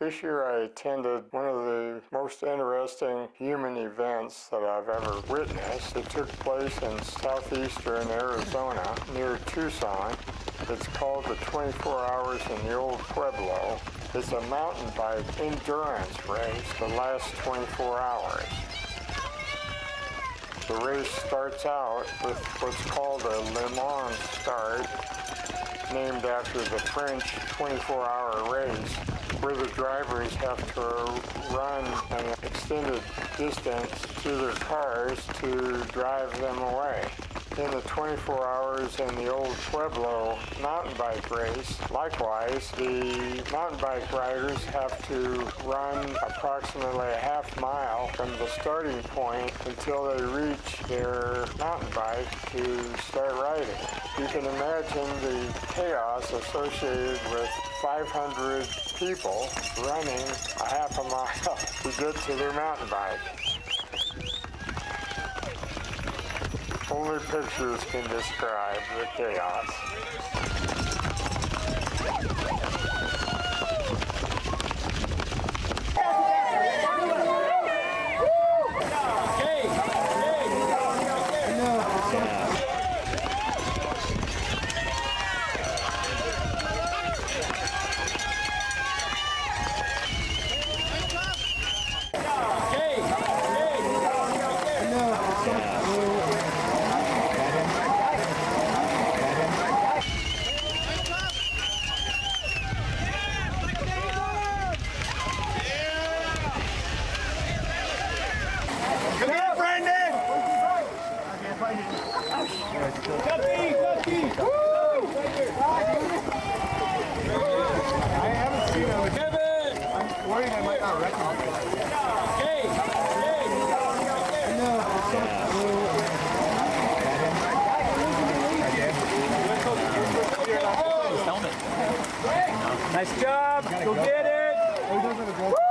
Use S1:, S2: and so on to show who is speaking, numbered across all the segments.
S1: This year I attended one of the most interesting human events that I've ever witnessed. It took place in southeastern Arizona near Tucson. It's called the 24 Hours in the Old Pueblo. It's a mountain bike endurance race that lasts 24 hours. The race starts out with what's called a Le Mans start, named after the French 24-hour race, where the drivers have to run an extended distance to their cars to drive them away. In the 24 hours in the Old Pueblo mountain bike race, likewise, the mountain bike riders have to run approximately a half mile from the starting point until they reach their mountain bike to start riding. You can imagine the chaos associated with 500 people running a half a mile to get to their mountain bike. Only pictures can describe the chaos.
S2: Nice job. Go get it. Woo!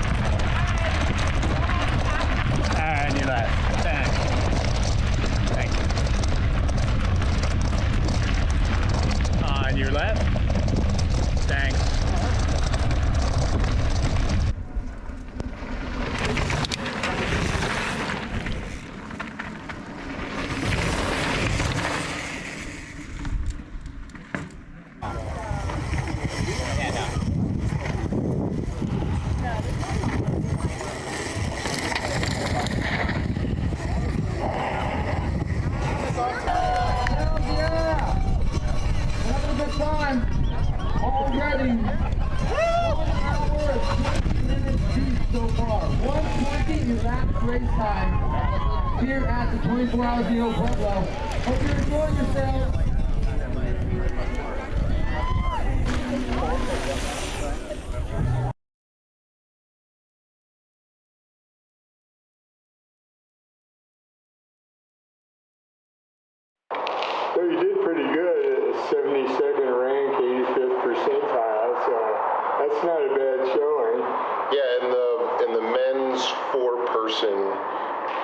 S2: right. And your left. Thanks. Thank you. On your left. Thanks.
S3: Time already 1 hour 20 minutes deep so far. 1:20 is that race time here at the 24 Hours of Old Pueblo. Hope you're enjoying yourselves.
S1: So you did pretty good at a 72nd rank, 85th percentile, so that's not a bad showing.
S4: Yeah, in the men's 4-person,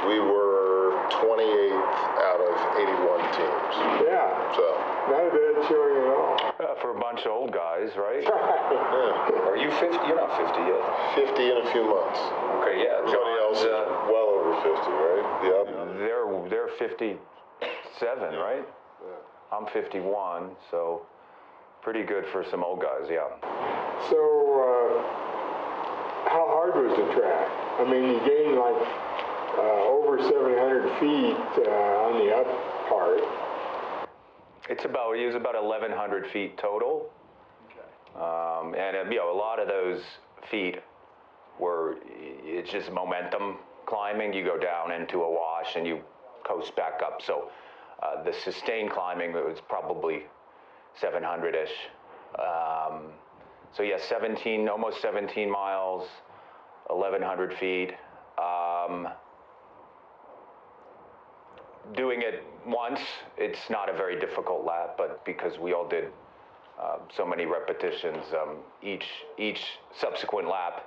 S4: we were 28th out of 81 teams.
S1: Yeah,
S4: So,
S1: not a bad showing at all.
S5: For a bunch of old guys, right?
S4: yeah,
S5: Are you 50? You're not 50 yet.
S4: 50 in a few months.
S5: Okay, yeah.
S4: Everybody else is well over 50, right? Yep.
S5: They're 57, right? I'm 51, so pretty good for some old guys, yeah.
S1: So, how hard was the track? I mean, you gained like over 700 feet on the up part.
S5: It was about 1,100 feet total. Okay. And a lot of those feet it's just momentum climbing. You go down into a wash and you coast back up. So the sustained climbing was probably 700-ish. So yeah, almost 17 miles, 1,100 feet. Doing it once, it's not a very difficult lap, but because we all did so many repetitions, each subsequent lap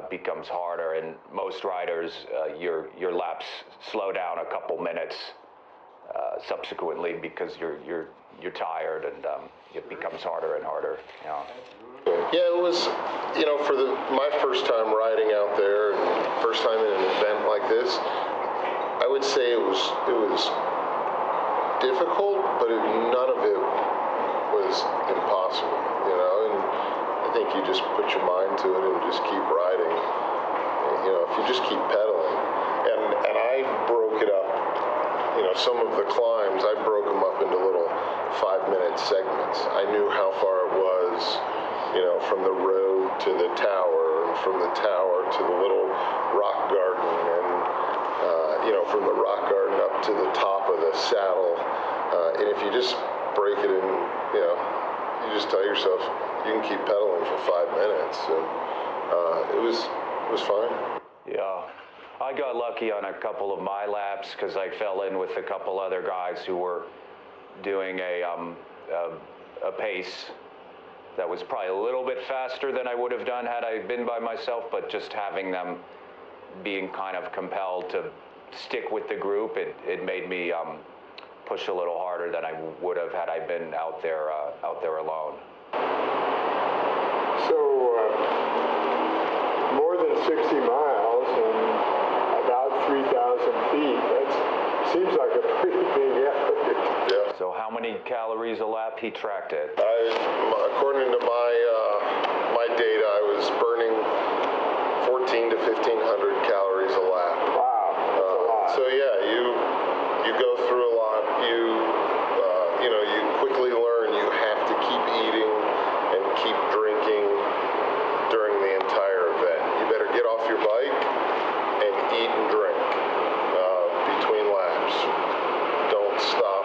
S5: becomes harder, and most riders, your laps slow down a couple minutes subsequently because you're tired, and it becomes harder and harder.
S4: Yeah, it was, for my first time riding out there, and first time in an event like this, I would say it was difficult, but none of it was impossible, and I think you just put your mind to it and just keep riding, if you just keep pedaling. And I broke it up, some of the climbs, I broke them up into little 5-minute segments. I knew how far it was, from the road to the tower, and from the tower to the little rock garden, and from the rock garden up to the top of the saddle. And if you just break it in, you just tell yourself you can keep pedaling for 5 minutes, and it was fine.
S5: Yeah, I got lucky on a couple of my laps because I fell in with a couple other guys who were doing a pace that was probably a little bit faster than I would have done had I been by myself, but just having them being kind of compelled to stick with the group, it made me push a little harder than I would have had I been out there alone.
S1: So, more than 60 miles and about 3,000 feet, that seems like a pretty big effort.
S4: Yeah.
S5: So how many calories a lap? He tracked it.
S4: According to my data, I was burning 1,400 to 1,500 calories a lap.
S1: Wow, that's a lot.
S4: So yeah, you go through a lot. You quickly learn you have to keep eating and keep drinking during the entire event. You better get off your bike and eat and drink between laps. Don't stop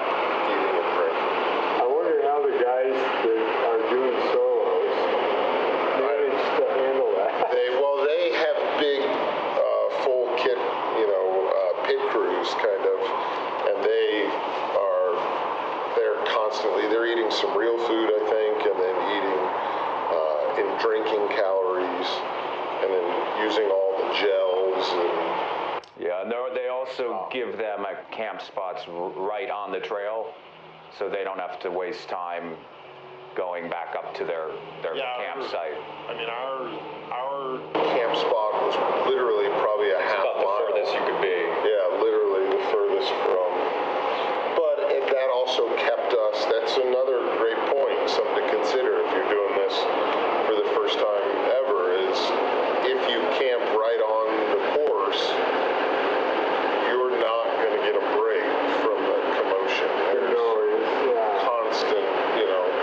S4: eating and drinking.
S1: I wonder how the guys that are doing solos manage to handle that.
S4: using all the gels and.
S5: Yeah, and they also give them a camp spots right on the trail, so they don't have to waste time going back up to their campsite.
S4: I mean, our camp spot was literally probably a half
S5: About the
S4: mile.
S5: furthest you could be.
S4: Yeah, literally the furthest from. But that also kept us. That's another great point, something to consider if you're doing this for the first time ever. Is if you camp right on the course, you're not going to get a break from the commotion. There's constant,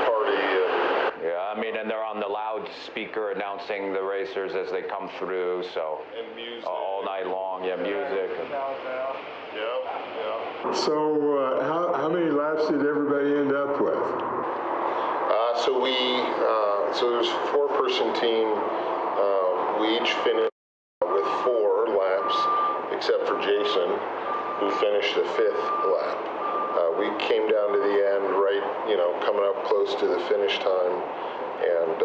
S4: party and.
S5: Yeah, I mean, and they're on the loudspeaker announcing the racers as they come through, so.
S4: And music.
S5: All night long, yeah, music.
S4: Yeah.
S6: So how many laps did everybody end up with?
S4: So there's a 4-person team. We each finished with 4 laps, except for Jason, who finished the 5th lap. We came down to the end, right, coming up close to the finish time, and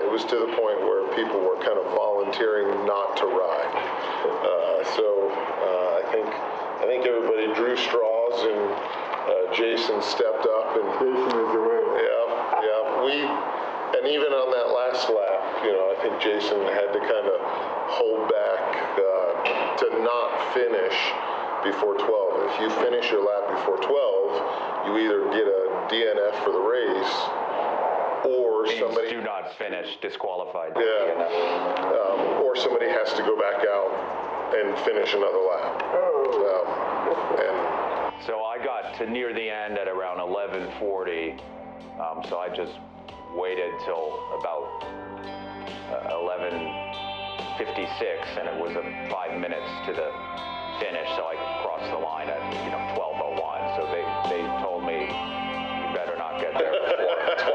S4: it was to the point where people were kind of volunteering not to ride. I think everybody drew straws, and Jason stepped up, and
S6: Jason was the winner.
S4: yeah. And even on that last lap, I think Jason had to kind of hold back to not finish before 12. If you finish your lap before 12, you either get a DNF for the race, or somebody
S5: do not finish, disqualified.
S4: Yeah. Or somebody has to go back out and finish another lap.
S5: So I got to near the end at around 11:40, so I just waited till about 11:56, and it was 5 minutes to the finish, so I crossed the line at 12:01. So they told me you better not get there before